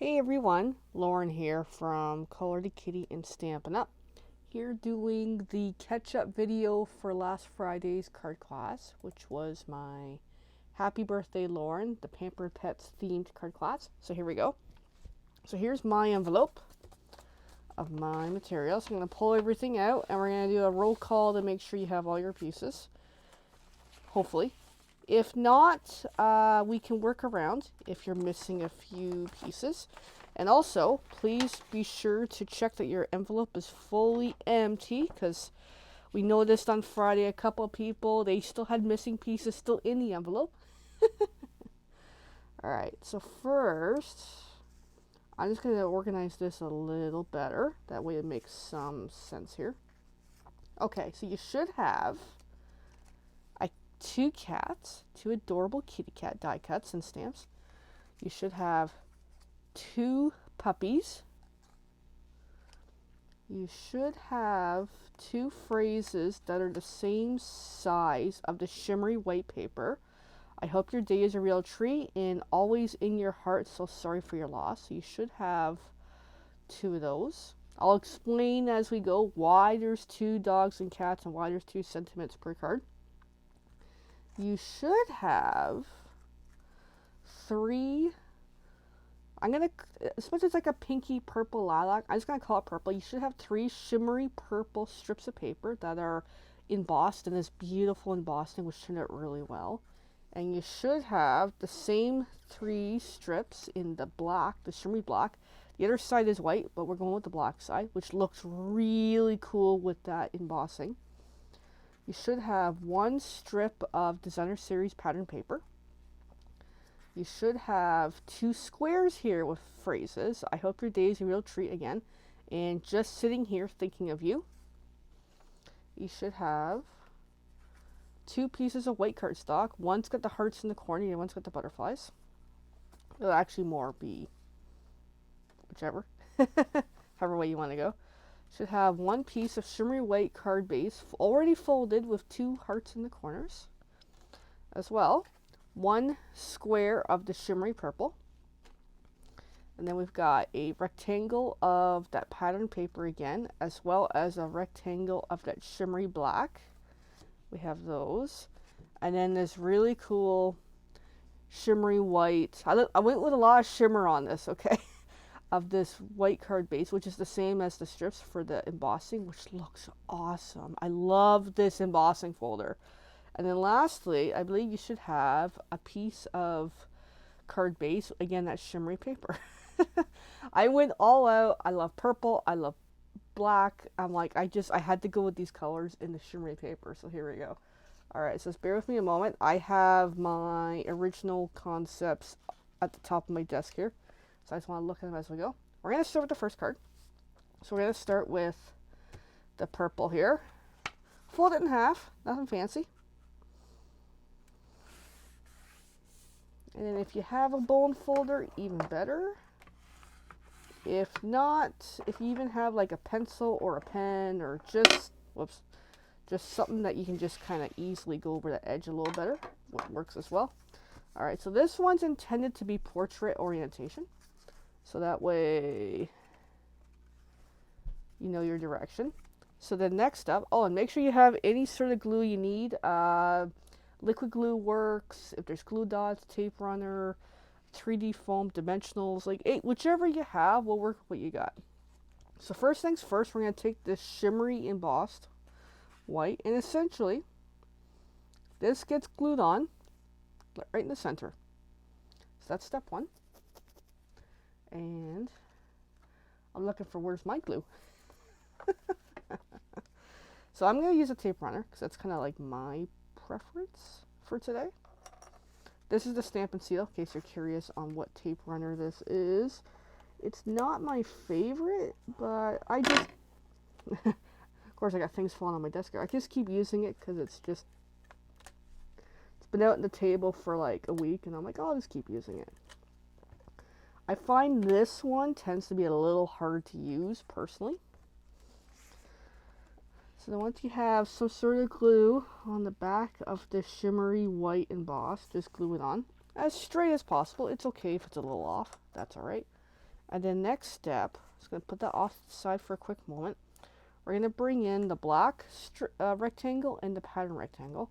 Hey everyone, Lauren here from Color to Kitty and Stampin' Up. Here doing the catch-up video for last Friday's card class, which was my Happy Birthday Lauren, the Pampered Pets themed card class. So here we go. So here's my envelope of my materials. I'm going to pull everything out and we're going to do a roll call to make sure you have all your pieces. Hopefully. If not, we can work around if you're missing a few pieces. And also, please be sure to check that your envelope is fully empty, because we noticed on Friday a couple of people, they still had missing pieces still in the envelope. Alright, so first, I'm just going to organize this a little better. That way it makes some sense here. Okay, so you should have two cats, two adorable kitty cat die cuts and stamps. You should have two puppies. You should have two phrases that are the same size of the shimmery white paper. I hope your day is a real treat and always in your heart, so sorry for your loss. So you should have two of those. I'll explain as we go why there's two dogs and cats and why there's two sentiments per card. You should have three, as much as like a pinky purple lilac, I'm just going to call it purple. You should have three shimmery purple strips of paper that are embossed in this beautiful embossing, which turned out really well. And you should have the same three strips in the black, the shimmery black. The other side is white, but we're going with the black side, which looks really cool with that embossing. You should have one strip of designer series pattern paper. You should have two squares here with phrases. I hope your day is a real treat again. And just sitting here thinking of you. You should have two pieces of white cardstock. One's got the hearts in the corner and one's got the butterflies. It'll actually more be whichever. However way you want to go. Should have one piece of shimmery white card base already folded with two hearts in the corners. As well, one square of the shimmery purple. And then we've got a rectangle of that pattern paper again, as well as a rectangle of that shimmery black. We have those. And then this really cool shimmery white. I went with a lot of shimmer on this, okay? Of this white card base, which is the same as the strips for the embossing, which looks awesome. I love this embossing folder. And then lastly, I believe you should have a piece of card base, again, that shimmery paper. I went all out. I love purple. I love black. I'm like, I had to go with these colors in the shimmery paper. So here we go. All right, so just bear with me a moment. I have my original concepts at the top of my desk here. So I just want to look at them as we go. We're going to start with the first card. So we're going to start with the purple here. Fold it in half. Nothing fancy. And then if you have a bone folder, even better. If not, if you even have like a pencil or a pen or just something that you can just kind of easily go over the edge a little better, works as well. All right, so this one's intended to be portrait orientation. So that way you know your direction. So then next up, and make sure you have any sort of glue you need. Liquid glue works. If there's glue dots, tape runner, 3D foam, dimensionals, whichever you have will work with what you got. So first things first, we're going to take this shimmery embossed white, and essentially this gets glued on right in the center. So that's step one. And I'm looking for where's my glue. So I'm going to use a tape runner because that's kind of like my preference for today. This is the Stampin' Seal, in case you're curious on what tape runner this is. It's not my favorite, but I just... of course, I got things falling on my desk here. I just keep using it because it's been out on the table for like a week, and I'm like, I'll just keep using it. I find this one tends to be a little hard to use, personally. So then once you have some sort of glue on the back of the shimmery white emboss, just glue it on. As straight as possible. It's okay if it's a little off. That's alright. And then next step, just going to put that off to the side for a quick moment. We're going to bring in the black rectangle and the pattern rectangle.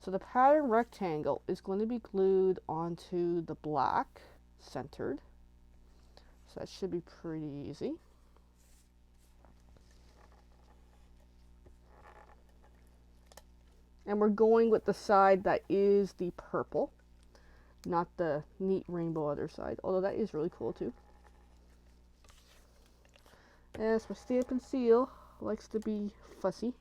So the pattern rectangle is going to be glued onto the black centered. So that should be pretty easy. And we're going with the side that is the purple, not the neat rainbow other side, although that is really cool too. Yes, my Stampin' Seal likes to be fussy.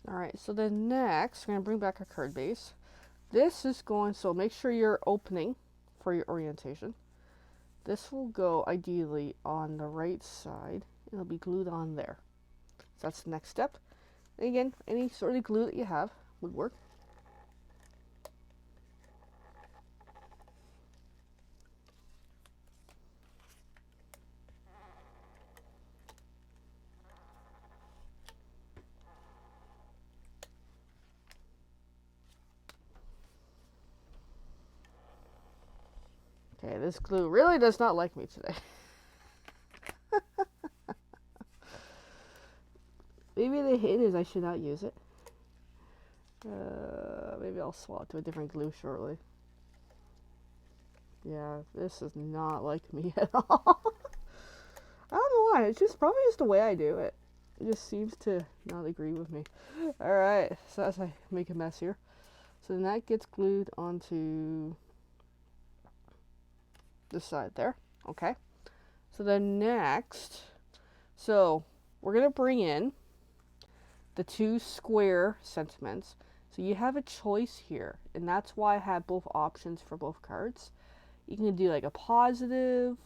Alright, so then next, we're going to bring back our card base. This is going, so make sure you're opening for your orientation. This will go ideally on the right side. It'll be glued on there. So that's the next step. And again, any sort of glue that you have would work. Okay, this glue really does not like me today. Maybe the hint is I should not use it. Maybe I'll swap to a different glue shortly. Yeah, this is not like me at all. I don't know why. It's just probably just the way I do it. It just seems to not agree with me. Alright, so as I make a mess here. So then that gets glued onto this side there. Okay. So then next, so we're going to bring in the two square sentiments. So you have a choice here, and that's why I have both options for both cards. You can do like a positive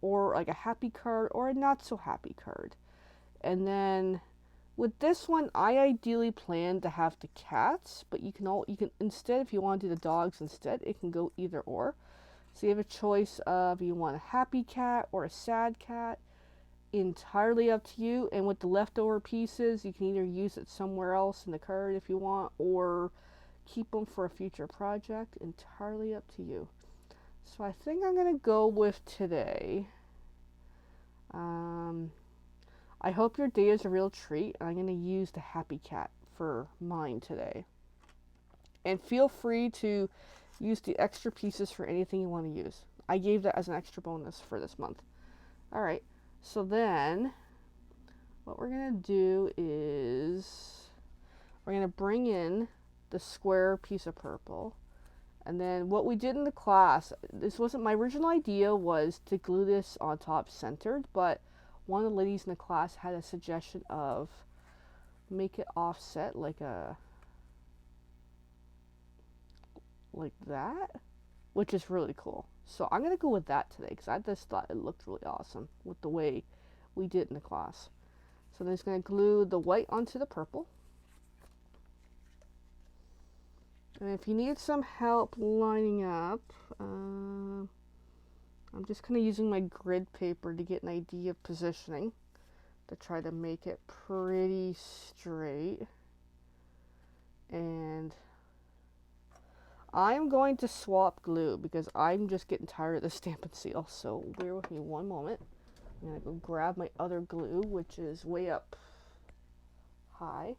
or like a happy card or a not so happy card. And then with this one, I ideally plan to have the cats, but you can instead, if you want to do the dogs instead, it can go either or. So you have a choice of you want a happy cat or a sad cat. Entirely up to you. And with the leftover pieces, you can either use it somewhere else in the card if you want, or keep them for a future project. Entirely up to you. So I think I'm going to go with today. I hope your day is a real treat. I'm going to use the happy cat for mine today. And feel free to use the extra pieces for anything you want to use. I gave that as an extra bonus for this month. Alright, so then what we're going to do is we're going to bring in the square piece of purple. And then what we did in the class, this wasn't my original idea, was to glue this on top centered, but one of the ladies in the class had a suggestion of make it offset like that, which is really cool. So I'm going to go with that today because I just thought it looked really awesome with the way we did in the class. So then it's going to glue the white onto the purple. And if you need some help lining up, I'm just kind of using my grid paper to get an idea of positioning to try to make it pretty straight. And I'm going to swap glue because I'm just getting tired of the Stampin' Seal. So bear with me one moment. I'm going to go grab my other glue, which is way up high.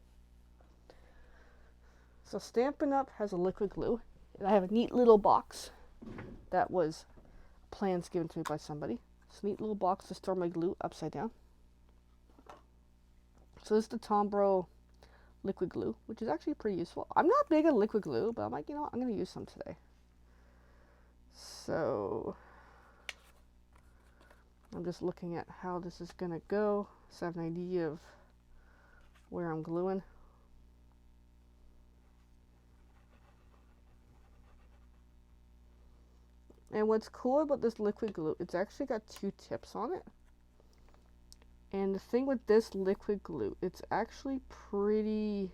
So Stampin' Up has a liquid glue, and I have a neat little box that was plans given to me by somebody. It's a neat little box to store my glue upside down. So this is the Tombro liquid glue, which is actually pretty useful. I'm not big on liquid glue, but I'm like, you know what, I'm going to use some today. So I'm just looking at how this is going to go, so I have an idea of where I'm gluing. And what's cool about this liquid glue, it's actually got two tips on it. And the thing with this liquid glue, it's actually pretty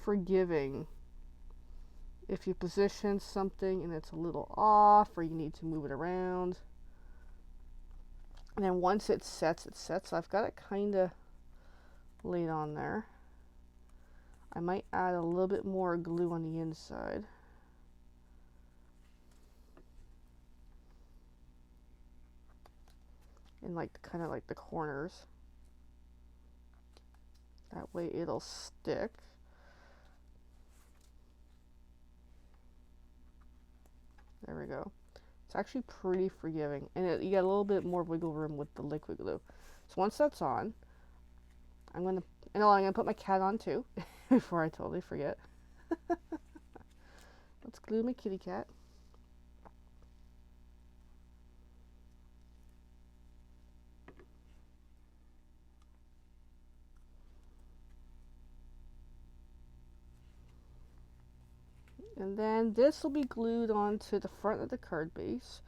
forgiving if you position something and it's a little off or you need to move it around. And then once it sets, it sets. I've got it kind of laid on there. I might add a little bit more glue on the inside. In like kind of like the corners. That way it'll stick. There we go. It's actually pretty forgiving, and you got a little bit more wiggle room with the liquid glue. So once that's on, I'm gonna put my cat on too before I totally forget. Let's glue my kitty cat. And then this will be glued onto the front of the card base.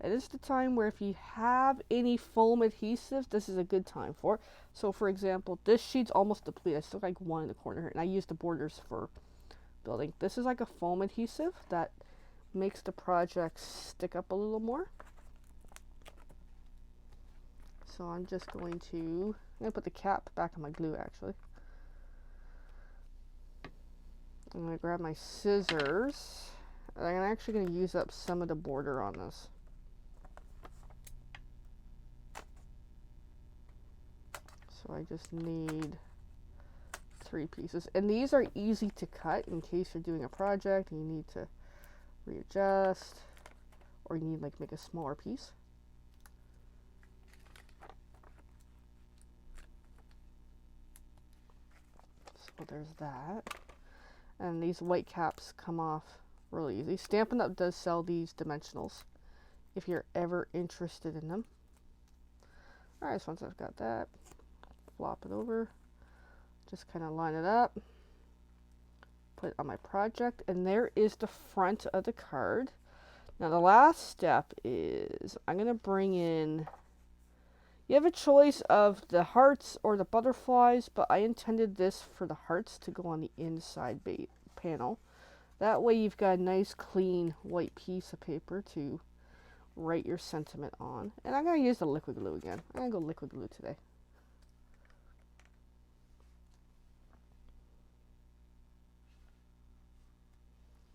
It is the time where if you have any foam adhesive, this is a good time for. So for example, this sheet's almost depleted. I still got like one in the corner here, and I use the borders for building. This is like a foam adhesive that makes the project stick up a little more. So I'm just going to put the cap back on my glue actually. I'm going to grab my scissors, and I'm actually going to use up some of the border on this. So I just need 3 pieces. And these are easy to cut in case you're doing a project and you need to readjust, or you need like make a smaller piece. So there's that. And these white caps come off really easy. Stampin' Up does sell these dimensionals if you're ever interested in them. Alright, so once I've got that, flop it over, just kind of line it up, put it on my project, and there is the front of the card. Now the last step is I'm going to bring in, you have a choice of the hearts or the butterflies, but I intended this for the hearts to go on the inside panel. That way you've got a nice clean white piece of paper to write your sentiment on. And I'm going to use the liquid glue again. I'm going to go liquid glue today.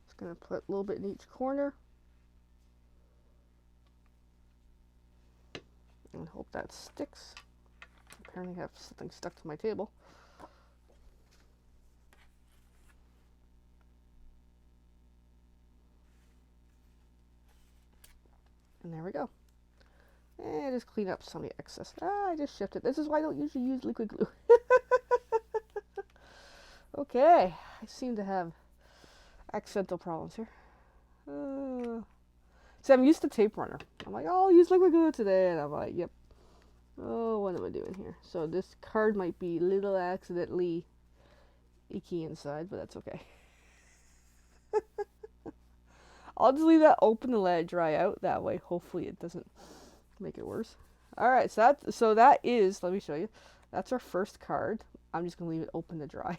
Just going to put a little bit in each corner. And hope that sticks. Apparently I have something stuck to my table. And there we go. And just clean up some of the excess. I just shifted. This is why I don't usually use liquid glue. Okay, I seem to have accidental problems here. See, I'm used to tape runner. I'm like, oh, I'll use liquid glue today. And I'm like, yep. Oh, what am I doing here? So this card might be a little accidentally icky inside, but that's okay. I'll just leave that open and let it dry out. That way, hopefully it doesn't make it worse. Alright, so that is, let me show you. That's our first card. I'm just going to leave it open to dry.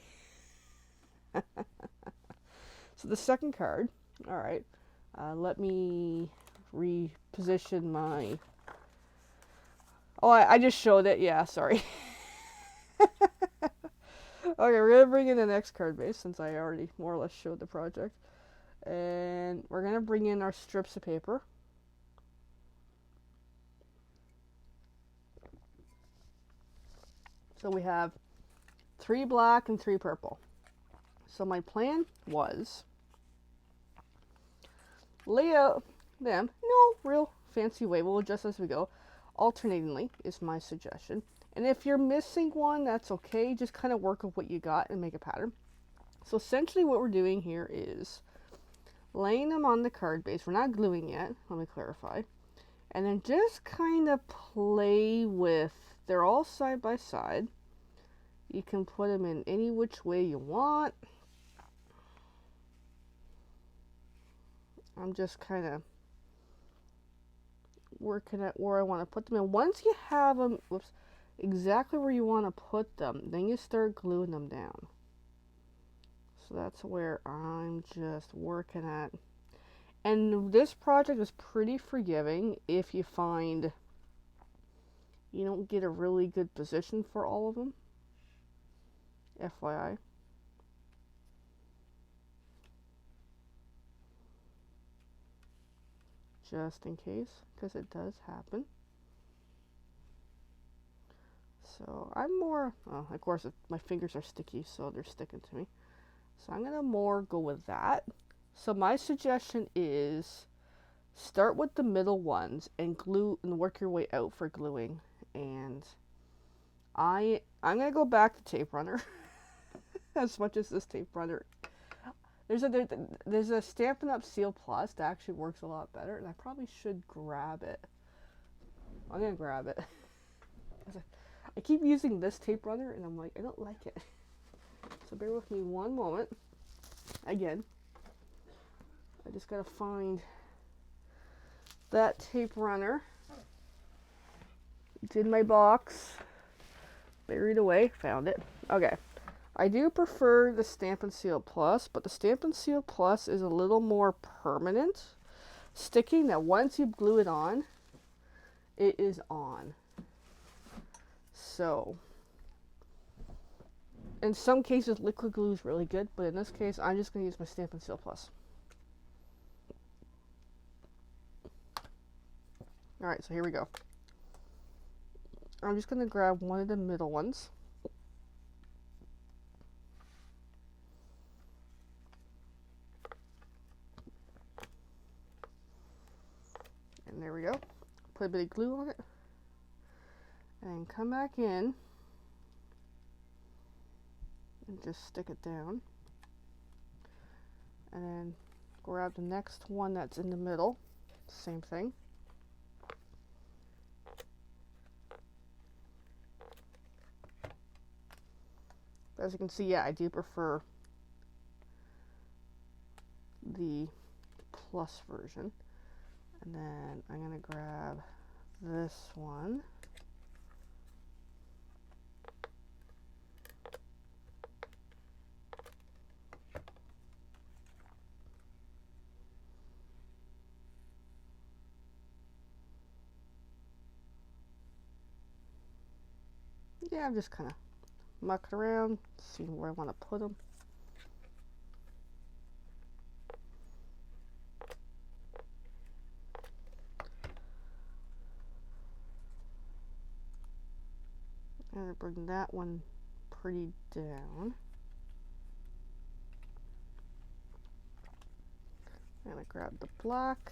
So the second card, alright. Let me reposition my... Oh, I just showed it. Yeah, sorry. Okay, we're going to bring in the next card base since I already more or less showed the project. And we're going to bring in our strips of paper. So we have 3 black and 3 purple. So my plan was lay out them, no real fancy way, we'll adjust as we go, alternatingly is my suggestion. And if you're missing one, that's okay, just kind of work with what you got and make a pattern. So essentially what we're doing here is laying them on the card base. We're not gluing yet, let me clarify. And then just kind of play with, they're all side by side. You can put them in any which way you want. I'm just kind of working at where I want to put them. And once you have them, exactly where you want to put them, then you start gluing them down. So that's where I'm just working at. And this project is pretty forgiving if you find you don't get a really good position for all of them. FYI. Just in case, because it does happen. So I'm more, oh, of course my fingers are sticky, so they're sticking to me. So I'm gonna more go with that. So my suggestion is start with the middle ones and glue and work your way out for gluing. And I'm gonna go back to tape runner as much as this tape runner. There's a Stampin' Up Seal Plus that actually works a lot better, and I probably should grab it. I'm gonna grab it. I keep using this tape runner, and I'm like, I don't like it. So bear with me one moment. Again, I just gotta find that tape runner. It's in my box, buried away. Found it. Okay. I do prefer the Stampin' Seal Plus, but the Stampin' Seal Plus is a little more permanent sticking, that once you glue it on, it is on. So, in some cases, liquid glue is really good, but in this case, I'm just going to use my Stampin' Seal Plus. Alright, so here we go. I'm just going to grab one of the middle ones. And there we go. Put a bit of glue on it. And come back in. And just stick it down. And then grab the next one that's in the middle. Same thing. As you can see, yeah, I do prefer the plus version. And then I'm going to grab this one. Yeah, I'm just kind of mucking around, seeing where I want to put them. And I bring that one pretty down. And I grab the black.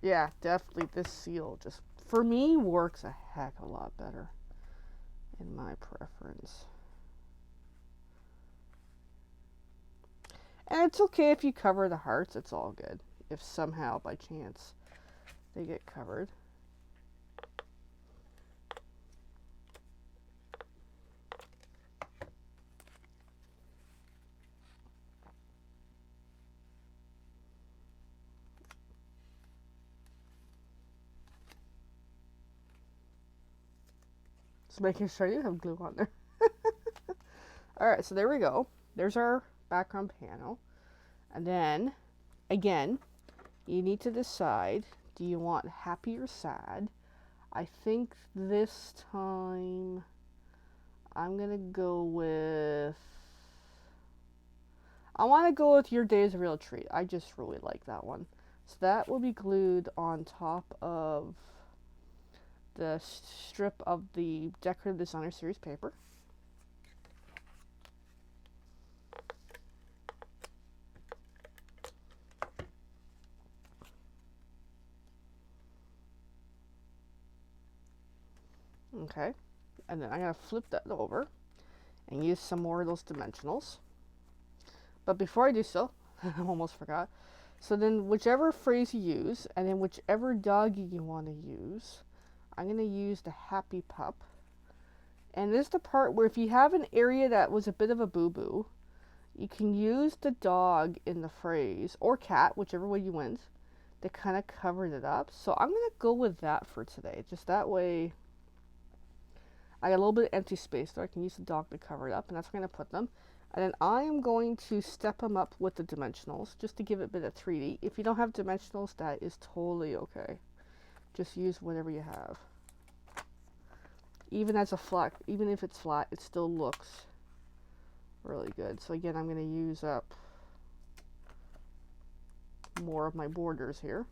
Yeah, definitely this seal just, for me, works a heck of a lot better in my preference. And it's okay if you cover the hearts, it's all good. If somehow, by chance, they get covered. Just making sure you have glue on there. Alright, so there we go. There's our background panel. And then, again, you need to decide, do you want happy or sad? I think this time I'm going to go with, I want to go with Your Day is a Real Treat. I just really like that one. So that will be glued on top of the strip of the Decorative Designer Series paper. Okay, and then I'm going to flip that over and use some more of those dimensionals. But before I do so, I almost forgot. So then whichever phrase you use, and then whichever doggy you want to use, I'm going to use the Happy Pup. And this is the part where if you have an area that was a bit of a boo-boo, you can use the dog in the phrase, or cat, whichever way you went, to kind of cover it up. So I'm going to go with that for today. Just that way I got a little bit of empty space there. I can use the dog to cover it up, and that's where I'm going to put them. And then I am going to step them up with the dimensionals just to give it a bit of 3D. If you don't have dimensionals, that is totally okay. Just use whatever you have. Even as a flat, even if it's flat, it still looks really good. So again, I'm going to use up more of my borders here.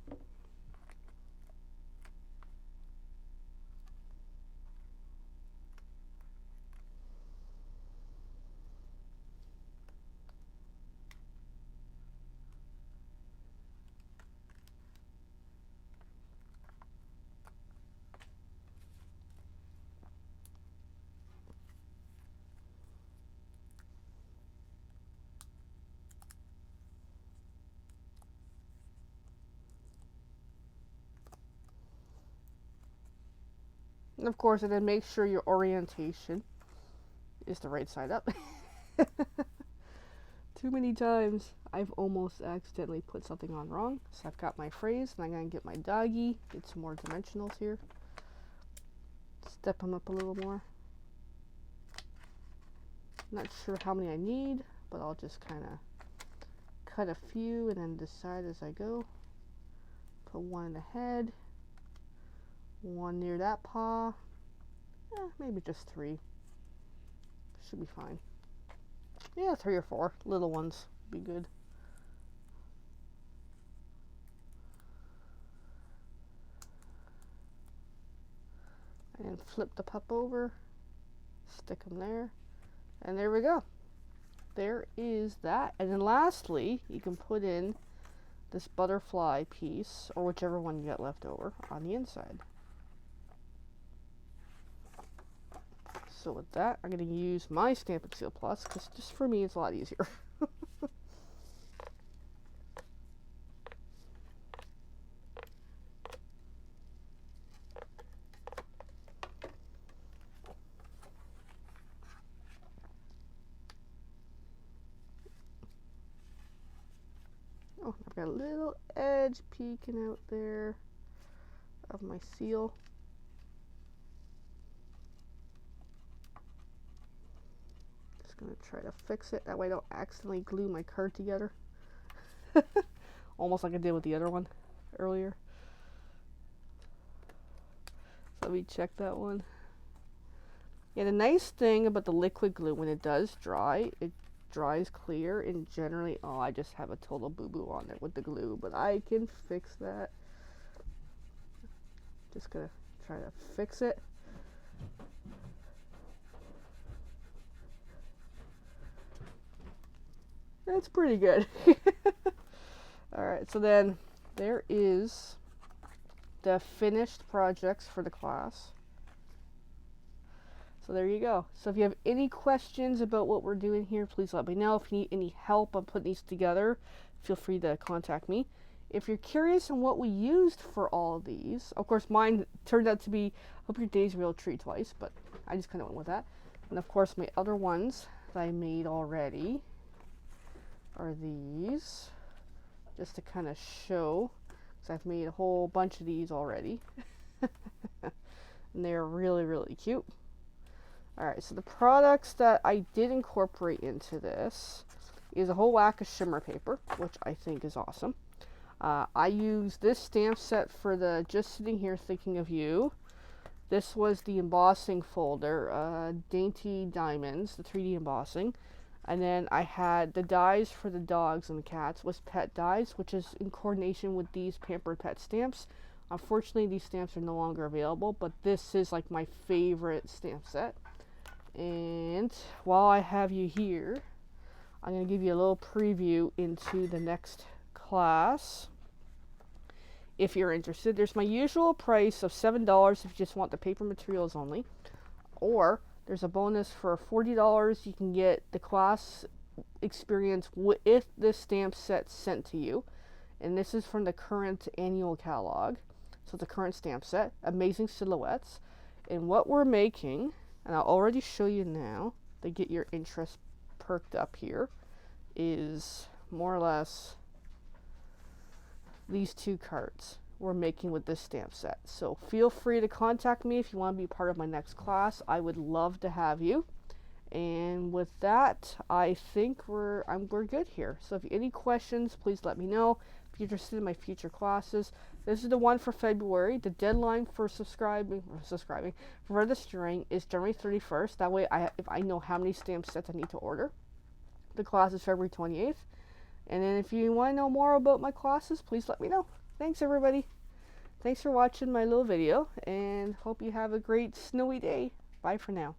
And of course, and then make sure your orientation is the right side up. Too many times I've almost accidentally put something on wrong. So I've got my phrase, and I'm going to get my doggy, get some more dimensionals here. Step them up a little more. Not sure how many I need, but I'll just kind of cut a few and then decide as I go. Put one in the head. One near that paw. Maybe just 3. Should be fine. Yeah, 3 or 4 little ones be good. And flip the pup over. Stick them there. And there we go. There is that. And then lastly, you can put in this butterfly piece, or whichever one you got left over, on the inside. So with that, I'm going to use my Stampin' Seal Plus, because just for me, it's a lot easier. Oh, I've got a little edge peeking out there of my seal. Gonna try to fix it that way I don't accidentally glue my card together. Almost like I did with the other one earlier. So let me check that one. Yeah, the nice thing about the liquid glue, when it does dry, it dries clear, and generally, oh, I just have a total boo-boo on it with the glue, but I can fix that. Just gonna try to fix it. That's pretty good. Alright, so then there is the finished projects for the class. So there you go. So if you have any questions about what we're doing here, please let me know. If you need any help on putting these together, feel free to contact me. If you're curious on what we used for all of these, of course mine turned out to be Hope Your Day's Real Treat twice, but I just kind of went with that. And of course my other ones that I made already are these, just to kind of show, because I've made a whole bunch of these already. And they're really, really cute. Alright, so the products that I did incorporate into this is a whole whack of shimmer paper, which I think is awesome. I used this stamp set for the Just Sitting Here Thinking of You. This was the embossing folder, Dainty Diamonds, the 3D embossing. And then I had the dies for the dogs and the cats was Pet Dies, which is in coordination with these Pampered Pet stamps. Unfortunately, these stamps are no longer available, but this is like my favorite stamp set. And while I have you here, I'm going to give you a little preview into the next class. If you're interested, there's my usual price of $7 if you just want the paper materials only, or there's a bonus for $40. You can get the class experience with this stamp set sent to you. And this is from the current annual catalog. So it's a current stamp set. Amazing silhouettes. And what we're making, and I'll already show you now to get your interest perked up here, is more or less these two cards. we're making with this stamp set. So feel free to contact me if you want to be part of my next class. I would love to have you. And with that, I think we're good here. So if you have any questions, please let me know. If you're interested in my future classes, this is the one for February. The deadline for subscribing for registering is January 31st. That way, if I know how many stamp sets I need to order. The class is February 28th. And then if you want to know more about my classes, please let me know. Thanks, everybody. Thanks for watching my little video, and hope you have a great snowy day. Bye for now.